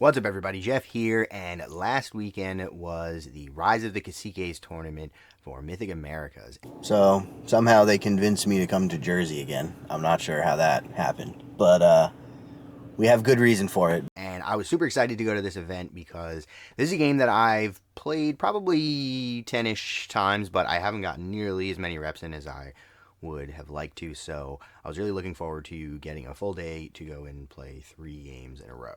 What's up, everybody? Jeff here, and last weekend was the Rise of the Caciques tournament for Mythic Americas. So somehow they convinced me to come to Jersey again. I'm not sure how that happened, but we have good reason for it. And I was super excited to go to this event because this is a game that I've played probably 10-ish times, but I haven't gotten nearly as many reps in as I would have liked to, so I was really looking forward to getting a full day to go and play 3 games in a row.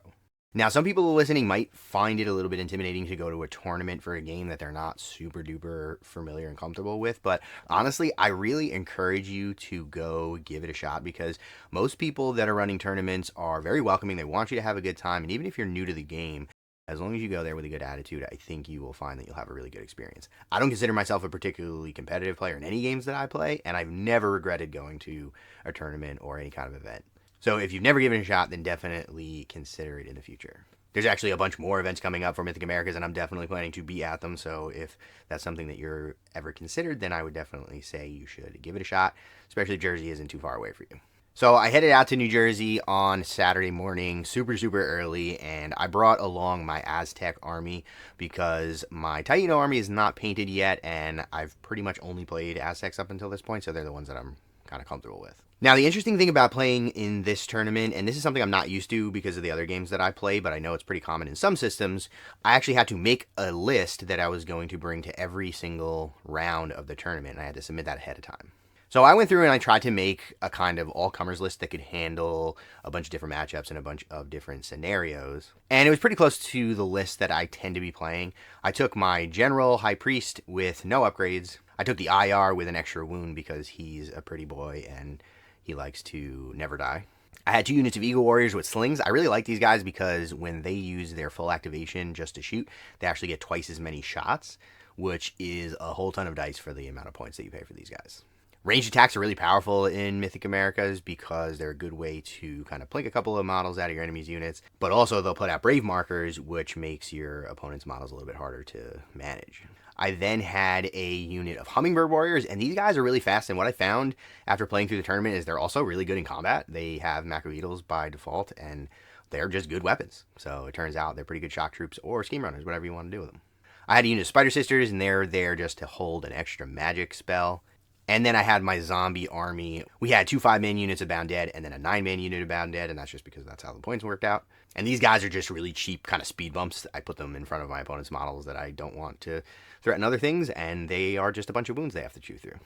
Now, some people listening might find it a little bit intimidating to go to a tournament for a game that they're not super duper familiar and comfortable with, but honestly, I really encourage you to go give it a shot because most people that are running tournaments are very welcoming. They want you to have a good time, and even if you're new to the game, as long as you go there with a good attitude, I think you will find that you'll have a really good experience. I don't consider myself a particularly competitive player in any games that I play, and I've never regretted going to a tournament or any kind of event. So if you've never given it a shot, then definitely consider it in the future. There's actually a bunch more events coming up for Mythic Americas, and I'm definitely planning to be at them. So if that's something that you're ever considered, then I would definitely say you should give it a shot, especially if Jersey isn't too far away for you. So I headed out to New Jersey on Saturday morning, super early, and I brought along my Aztec army because my Taino army is not painted yet, and I've pretty much only played Aztecs up until this point, so they're the ones that I'm kind of comfortable with. Now, the interesting thing about playing in this tournament, and this is something I'm not used to because of the other games that I play, but I know it's pretty common in some systems, I actually had to make a list that I was going to bring to every single round of the tournament, and I had to submit that ahead of time. So I went through and I tried to make a kind of all-comers list that could handle a bunch of different matchups and a bunch of different scenarios. And it was pretty close to the list that I tend to be playing. I took my General High Priest with no upgrades. I took the IR with an extra wound because he's a pretty boy and he likes to never die. I had 2 units of Eagle Warriors with slings. I really like these guys because when they use their full activation just to shoot, they actually get twice as many shots, which is a whole ton of dice for the amount of points that you pay for these guys. Ranged attacks are really powerful in Mythic Americas because they're a good way to kind of plink a couple of models out of your enemy's units, but also they'll put out Brave markers, which makes your opponent's models a little bit harder to manage. I then had a unit of Hummingbird Warriors, and these guys are really fast, and what I found after playing through the tournament is they're also really good in combat. They have Macrobeetles by default, and they're just good weapons. So it turns out they're pretty good shock troops or scheme runners, whatever you want to do with them. I had a unit of Spider Sisters, and they're there just to hold an extra magic spell. And then I had my zombie army. We had 2 5-man units of Bound Dead and then a 9-man unit of Bound Dead, and that's just because that's how the points worked out. And these guys are just really cheap kind of speed bumps. I put them in front of my opponent's models that I don't want to threaten other things, and they are just a bunch of wounds they have to chew through.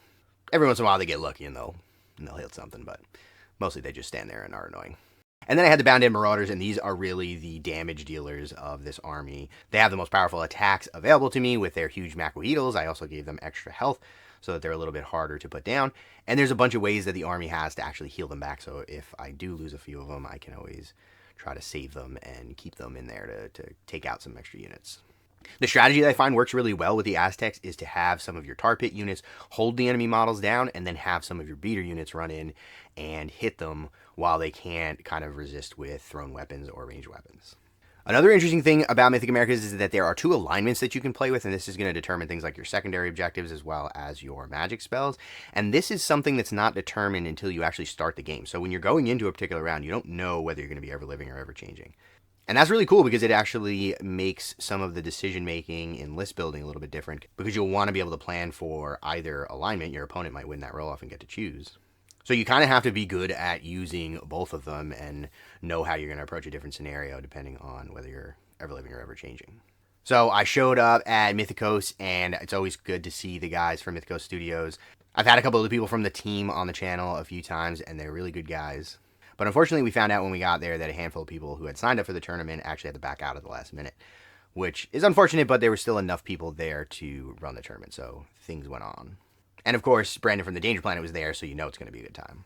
Every once in a while they get lucky and they'll hit something, but mostly they just stand there and are annoying. And then I had the Bound Dead Marauders, and these are really the damage dealers of this army. They have the most powerful attacks available to me with their huge Macrobeetles. I also gave them extra health so that they're a little bit harder to put down. And there's a bunch of ways that the army has to actually heal them back. So if I do lose a few of them, I can always try to save them and keep them in there to take out some extra units. The strategy that I find works really well with the Aztecs is to have some of your tar pit units hold the enemy models down and then have some of your beater units run in and hit them while they can't kind of resist with thrown weapons or ranged weapons. Another interesting thing about Mythic Americas is that there are 2 alignments that you can play with, and this is going to determine things like your secondary objectives as well as your magic spells. And this is something that's not determined until you actually start the game. So when you're going into a particular round, you don't know whether you're going to be ever living or ever changing. And that's really cool because it actually makes some of the decision making in list building a little bit different because you'll want to be able to plan for either alignment. Your opponent might win that roll off and get to choose. So you kind of have to be good at using both of them and know how you're going to approach a different scenario depending on whether you're ever living or ever changing. So I showed up at Mythicos, and it's always good to see the guys from Mythicos Studios. I've had a couple of the people from the team on the channel a few times, and they're really good guys. But unfortunately, we found out when we got there that a handful of people who had signed up for the tournament actually had to back out at the last minute, which is unfortunate, but there were still enough people there to run the tournament, so things went on. And of course, Brandon from the Danger Planet was there, so you know it's going to be a good time.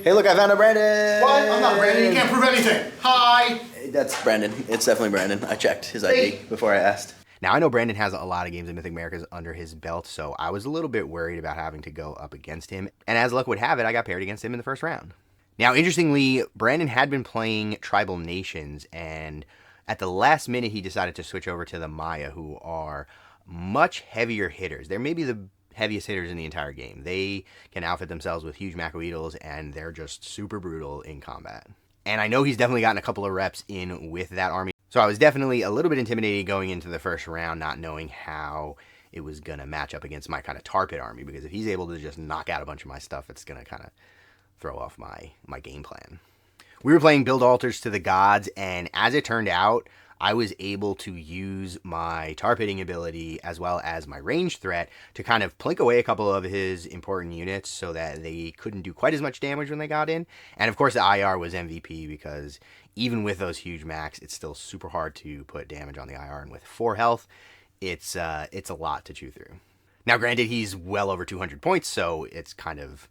Hey, look, I found a Brandon! What? I'm not Brandon. You can't prove anything. Hi! That's Brandon. It's definitely Brandon. I checked his ID before I asked. Now, I know Brandon has a lot of games in Mythic Americas under his belt, so I was a little bit worried about having to go up against him. And as luck would have it, I got paired against him in the first round. Now, interestingly, Brandon had been playing Tribal Nations, and at the last minute, he decided to switch over to the Maya, who are much heavier hitters. They're maybe the heaviest hitters in the entire game. They can outfit themselves with huge Macrobeetles, and they're just super brutal in combat. And I know he's definitely gotten a couple of reps in with that army, So I was definitely a little bit intimidated going into the first round, not knowing how it was going to match up against my kind of tar pit army, because if he's able to just knock out a bunch of my stuff, it's going to kind of throw off my game plan. We were playing build altars to the gods, and as it turned out, I was able to use my tar pitting ability as well as my range threat to kind of plink away a couple of his important units so that they couldn't do quite as much damage when they got in. And of course the IR was MVP, because even with those huge max, it's still super hard to put damage on the IR, and with 4 health, it's a lot to chew through. Now granted, he's well over 200 points, so it's kind of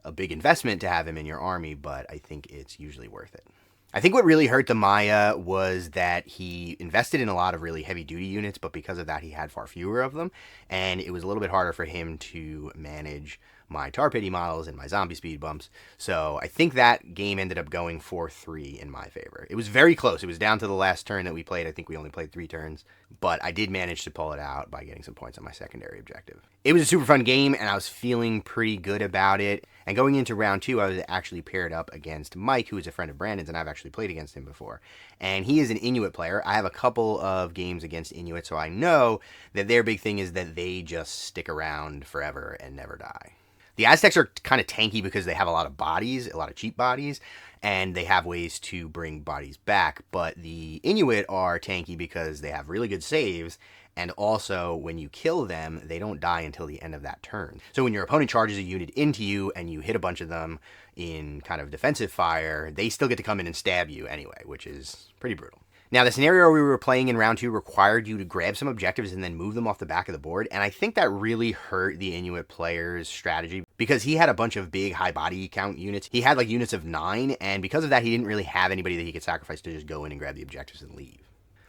a big investment to have him in your army, but I think it's usually worth it. I think what really hurt the Maya was that he invested in a lot of really heavy-duty units, but because of that, he had far fewer of them, and it was a little bit harder for him to manage my tar pity models and my zombie speed bumps. So I think that game ended up going 4-3 in my favor. It was very close. It was down to the last turn that we played. I think we only played 3 turns, but I did manage to pull it out by getting some points on my secondary objective. It was a super fun game, and I was feeling pretty good about it. And going into round 2, I was actually paired up against Mike, who is a friend of Brandon's, and I've actually played against him before. And he is an Inuit player. I have a couple of games against Inuit, so I know that their big thing is that they just stick around forever and never die. The Aztecs are kind of tanky because they have a lot of bodies, a lot of cheap bodies, and they have ways to bring bodies back. But the Inuit are tanky because they have really good saves, and also when you kill them, they don't die until the end of that turn. So when your opponent charges a unit into you and you hit a bunch of them in kind of defensive fire, they still get to come in and stab you anyway, which is pretty brutal. Now, the scenario we were playing in round 2 required you to grab some objectives and then move them off the back of the board, and I think that really hurt the Inuit player's strategy because he had a bunch of big high body count units. He had like units of 9, and because of that, he didn't really have anybody that he could sacrifice to just go in and grab the objectives and leave.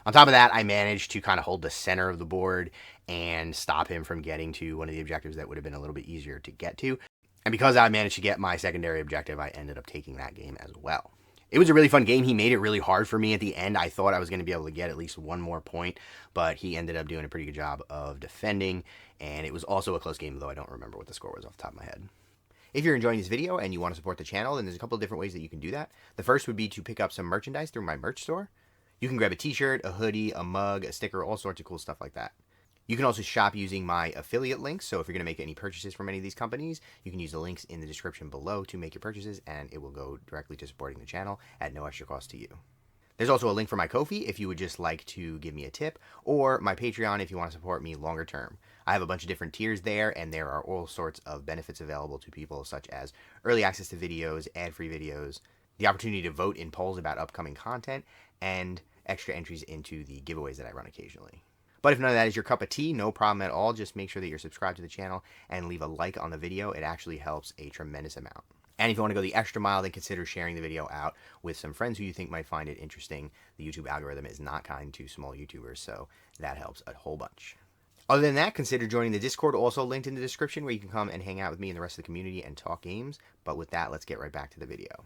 On top of that, I managed to kind of hold the center of the board and stop him from getting to one of the objectives that would have been a little bit easier to get to. And because I managed to get my secondary objective, I ended up taking that game as well. It was a really fun game. He made it really hard for me at the end. I thought I was going to be able to get at least one more point, but he ended up doing a pretty good job of defending, and it was also a close game, though I don't remember what the score was off the top of my head. If you're enjoying this video and you want to support the channel, then there's a couple of different ways that you can do that. The first would be to pick up some merchandise through my merch store. You can grab a t-shirt, a hoodie, a mug, a sticker, all sorts of cool stuff like that. You can also shop using my affiliate links, so if you're going to make any purchases from any of these companies, you can use the links in the description below to make your purchases, and it will go directly to supporting the channel at no extra cost to you. There's also a link for my Ko-fi if you would just like to give me a tip, or my Patreon if you want to support me longer term. I have a bunch of different tiers there, and there are all sorts of benefits available to people, such as early access to videos, ad-free videos, the opportunity to vote in polls about upcoming content, and extra entries into the giveaways that I run occasionally. But if none of that is your cup of tea, no problem at all. Just make sure that you're subscribed to the channel and leave a like on the video. It actually helps a tremendous amount. And if you want to go the extra mile, then consider sharing the video out with some friends who you think might find it interesting. The YouTube algorithm is not kind to small YouTubers, so that helps a whole bunch. Other than that, consider joining the Discord, also linked in the description, where you can come and hang out with me and the rest of the community and talk games. But with that, let's get right back to the video.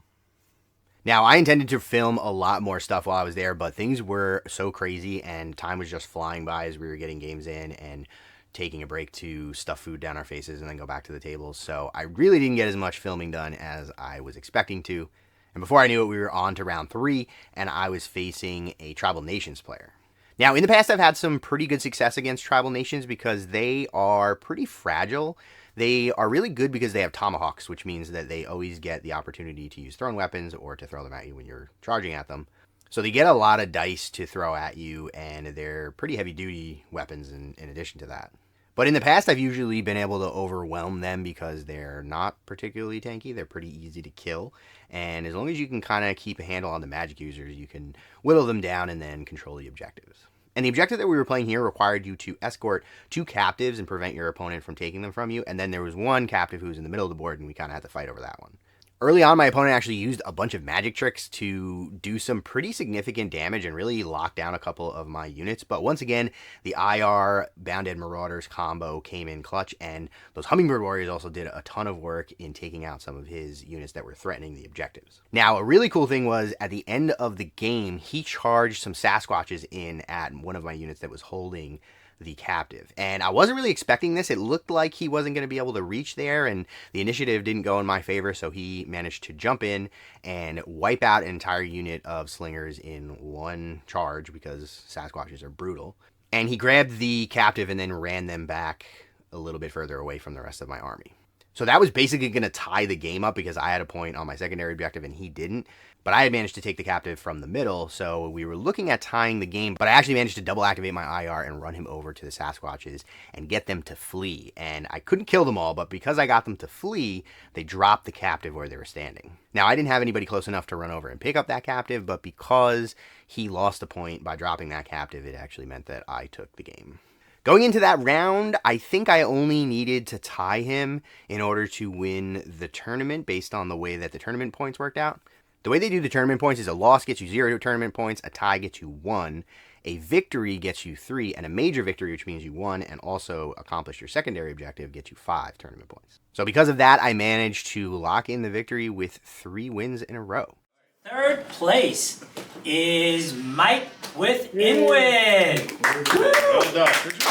Now, I intended to film a lot more stuff while I was there, but things were so crazy and time was just flying by as we were getting games in and taking a break to stuff food down our faces and then go back to the tables. So I really didn't get as much filming done as I was expecting to. And before I knew it, we were on to round 3, and I was facing a Tribal Nations player. Now, in the past, I've had some pretty good success against Tribal Nations because they are pretty fragile. They are really good because they have tomahawks, which means that they always get the opportunity to use thrown weapons or to throw them at you when you're charging at them. So they get a lot of dice to throw at you, and they're pretty heavy-duty weapons in addition to that. But in the past, I've usually been able to overwhelm them because they're not particularly tanky. They're pretty easy to kill. And as long as you can kind of keep a handle on the magic users, you can whittle them down and then control the objectives. And the objective that we were playing here required you to escort 2 captives and prevent your opponent from taking them from you. And then there was 1 captive who was in the middle of the board, and we kind of had to fight over that one. Early on, my opponent actually used a bunch of magic tricks to do some pretty significant damage and really lock down a couple of my units. But once again, the IR Bounded Marauders combo came in clutch, and those Hummingbird Warriors also did a ton of work in taking out some of his units that were threatening the objectives. Now, a really cool thing was, at the end of the game, he charged some Sasquatches in at one of my units that was holding the captive. And I wasn't really expecting this. It looked like he wasn't going to be able to reach there, and the initiative didn't go in my favor, so he managed to jump in and wipe out an entire unit of slingers in one charge because Sasquatches are brutal. And he grabbed the captive and then ran them back a little bit further away from the rest of my army. So that was basically going to tie the game up because I had a point on my secondary objective and he didn't. But I had managed to take the captive from the middle, so we were looking at tying the game, but I actually managed to double activate my IR and run him over to the Sasquatches and get them to flee. And I couldn't kill them all, but because I got them to flee, they dropped the captive where they were standing. Now, I didn't have anybody close enough to run over and pick up that captive, but because he lost a point by dropping that captive, it actually meant that I took the game. Going into that round, I think I only needed to tie him in order to win the tournament based on the way that the tournament points worked out. The way they do the tournament points is a loss gets you 0 tournament points, a tie gets you 1, a victory gets you 3, and a major victory, which means you won and also accomplished your secondary objective, gets you 5 tournament points. So because of that, I managed to lock in the victory with 3 wins in a row. Third place is Mike with Inwit. Well done.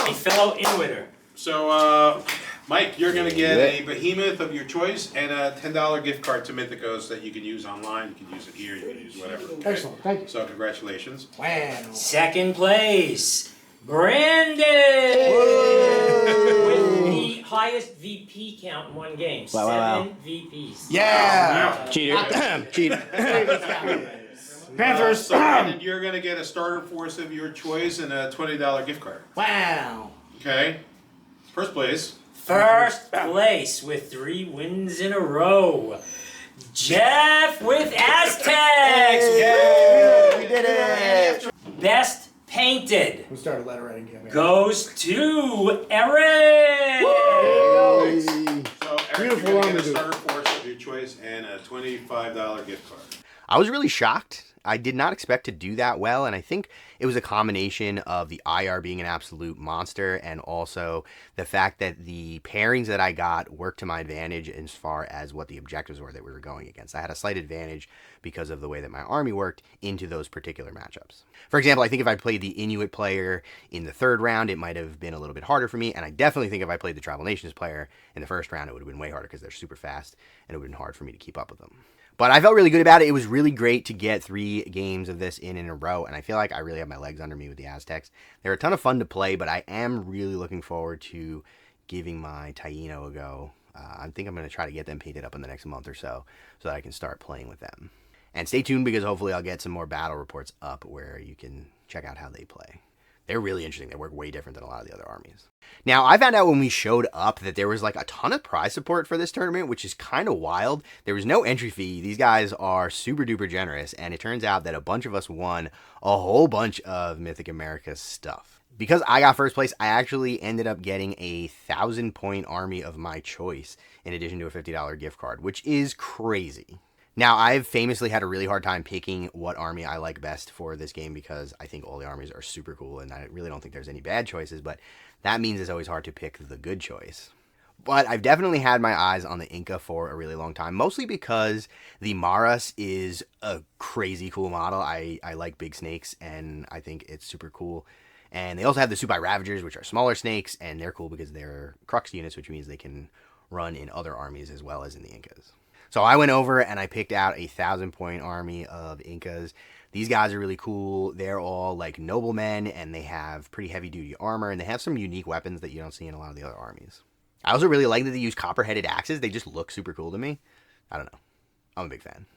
A fellow Inwitter. So, Mike, you're going to get a behemoth of your choice and a $10 gift card to Mythicos that you can use online. You can use it here. You can use whatever. Okay? Excellent, thank you. So, congratulations. Wow. Second place, Brandon. With the highest VP count in one game. Wow. 7 VPs. Yeah. Cheater. Cheater. Panthers. So, Brandon, you're going to get a starter force of your choice and a $20 gift card. Wow. Okay? First place. First place with 3 wins in a row, Jeff with Aztecs. We did it! Best painted We started letter writing campaign. goes to Eric. So, Eric, Beautiful you're going to army, get a dude. starter force of your choice and a $25 gift card. I was really shocked. I did not expect to do that well, and I think it was a combination of the IR being an absolute monster and also the fact that the pairings that I got worked to my advantage as far as what the objectives were that we were going against. I had a slight advantage because of the way that my army worked into those particular matchups. For example, I think if I played the Inuit player in the 3rd round, it might have been a little bit harder for me, and I definitely think if I played the Tribal Nations player in the 1st round, it would have been way harder because they're super fast, and it would have been hard for me to keep up with them. But I felt really good about it. It was really great to get 3 games of this in a row, and I feel like I really have my legs under me with the Aztecs. They're a ton of fun to play, but I am really looking forward to giving my Taino a go. I think I'm going to try to get them painted up in the next month or so that I can start playing with them. And stay tuned because hopefully I'll get some more battle reports up where you can check out how they play. They're really interesting. They work way different than a lot of the other armies. Now, I found out when we showed up that there was like a ton of prize support for this tournament, which is kind of wild. There was no entry fee. These guys are super duper generous, and it turns out that a bunch of us won a whole bunch of Mythic Americas stuff. Because I got first place, I actually ended up getting a 1,000-point army of my choice in addition to a $50 gift card, which is crazy. Now, I've famously had a really hard time picking what army I like best for this game because I think all the armies are super cool and I really don't think there's any bad choices, but that means it's always hard to pick the good choice. But I've definitely had my eyes on the Inca for a really long time, mostly because the Maras is a crazy cool model. I like big snakes and I think it's super cool. And they also have the Supai Ravagers, which are smaller snakes, and they're cool because they're Crux units, which means they can run in other armies as well as in the Incas. So I went over and I picked out a 1,000-point army of Incas. These guys are really cool. They're all like noblemen and they have pretty heavy duty armor and they have some unique weapons that you don't see in a lot of the other armies. I also really like that they use copper-headed axes. They just look super cool to me. I don't know. I'm a big fan.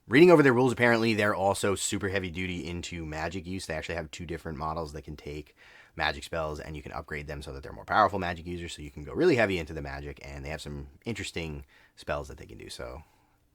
Reading over their rules, apparently they're also super heavy duty into magic use. They actually have 2 different models that can take magic spells and you can upgrade them so that they're more powerful magic users, so you can go really heavy into the magic, and they have some interesting spells that they can do. So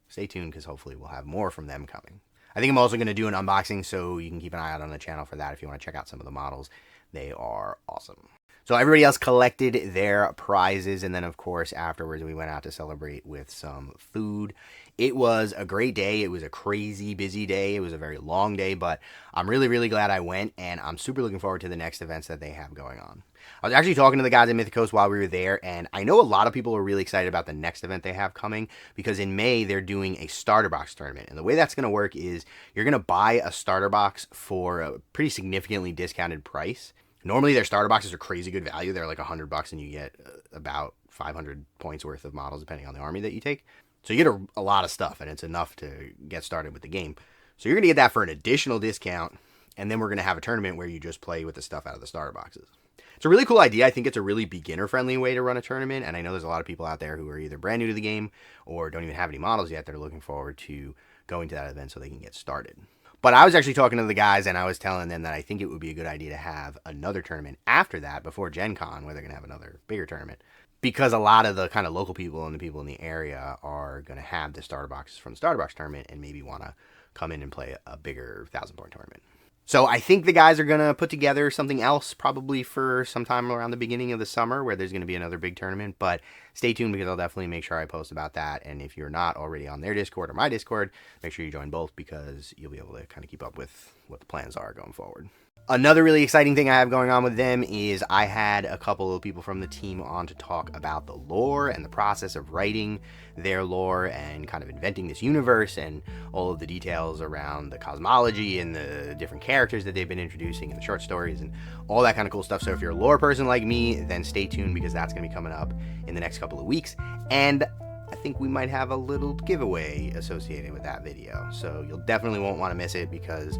stay tuned because hopefully we'll have more from them coming. I think I'm also going to do an unboxing, so you can keep an eye out on the channel for that if you want to check out some of the models. They are awesome. So everybody else collected their prizes, and then of course afterwards we went out to celebrate with some food. It was a great day. It was a crazy busy day. It was a very long day, but I'm really, really glad I went, and I'm super looking forward to the next events that they have going on. I was actually talking to the guys at Mythicos while we were there, and I know a lot of people are really excited about the next event they have coming, because in May they're doing a starter box tournament, and the way that's going to work is you're going to buy a starter box for a pretty significantly discounted price. Normally their starter boxes are crazy good value. They're like $100 and you get about 500 points worth of models depending on the army that you take. So you get a lot of stuff, and it's enough to get started with the game. So you're going to get that for an additional discount, and then we're going to have a tournament where you just play with the stuff out of the starter boxes. It's a really cool idea. I think it's a really beginner-friendly way to run a tournament, and I know there's a lot of people out there who are either brand new to the game or don't even have any models yet that are looking forward to going to that event so they can get started. But I was actually talking to the guys, and I was telling them that I think it would be a good idea to have another tournament after that, before Gen Con, where they're going to have another bigger tournament. Because a lot of the kind of local people and the people in the area are going to have the starter boxes from the starter box tournament and maybe want to come in and play a bigger 1,000-point tournament. So I think the guys are going to put together something else probably for sometime around the beginning of the summer where there's going to be another big tournament. But stay tuned because I'll definitely make sure I post about that. And if you're not already on their Discord or my Discord, make sure you join both because you'll be able to kind of keep up with what the plans are going forward. Another really exciting thing I have going on with them is I had a couple of people from the team on to talk about the lore and the process of writing their lore and kind of inventing this universe and all of the details around the cosmology and the different characters that they've been introducing in the short stories and all that kind of cool stuff. So if you're a lore person like me, then stay tuned because that's going to be coming up in the next couple of weeks. And I think we might have a little giveaway associated with that video. So you'll definitely won't want to miss it because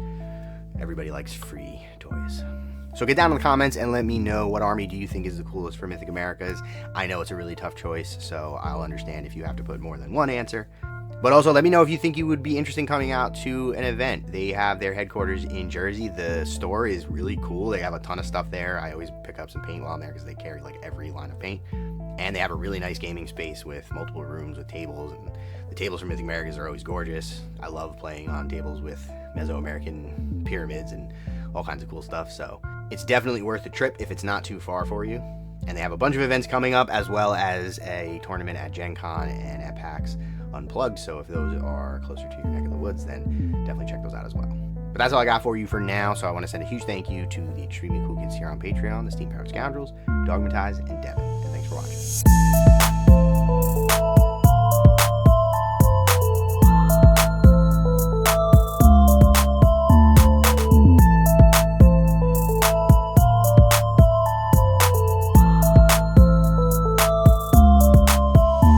everybody likes free toys. So get down in the comments and let me know what army do you think is the coolest for Mythic Americas. I know it's a really tough choice, so I'll understand if you have to put more than one answer. But also let me know if you think you would be interested in coming out to an event. They have their headquarters in Jersey. The store is really cool. They have a ton of stuff there. I always pick up some paint while I'm there because they carry like every line of paint. And they have a really nice gaming space with multiple rooms with tables. And the tables from Mythic Americas are always gorgeous. I love playing on tables with Mesoamerican pyramids and all kinds of cool stuff. So it's definitely worth the trip if it's not too far for you. And they have a bunch of events coming up as well as a tournament at Gen Con and at PAX Unplugged. So if those are closer to your neck of the woods, then definitely check those out as well. But that's all I got for you for now. So I want to send a huge thank you to the extremely cool kids here on Patreon, the Steam Powered Scoundrels, Dogmatize, and Devin. And thanks for watching.